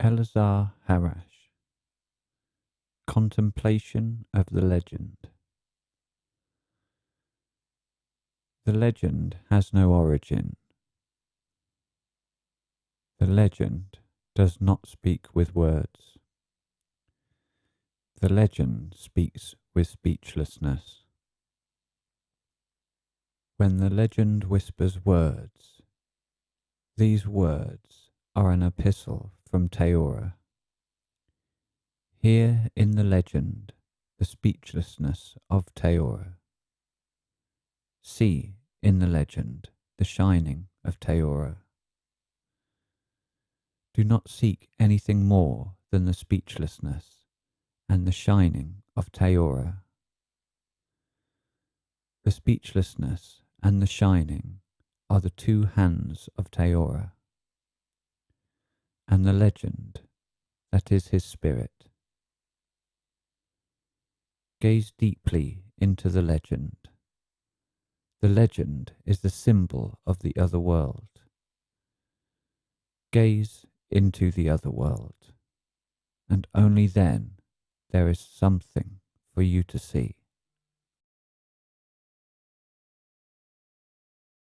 Eleazar Harash. Contemplation of the Legend. The legend has no origin. The legend does not speak with words. The legend speaks with speechlessness. When the legend whispers words, these words are an epistle from Taora. Hear in the legend the speechlessness of Taora. See in the legend the shining of Taora. Do not seek anything more than the speechlessness and the shining of Taora. The speechlessness and the shining are the two hands of Taora, and the legend, that is his spirit. Gaze deeply into the legend. The legend is the symbol of the other world. Gaze into the other world, and only then there is something for you to see.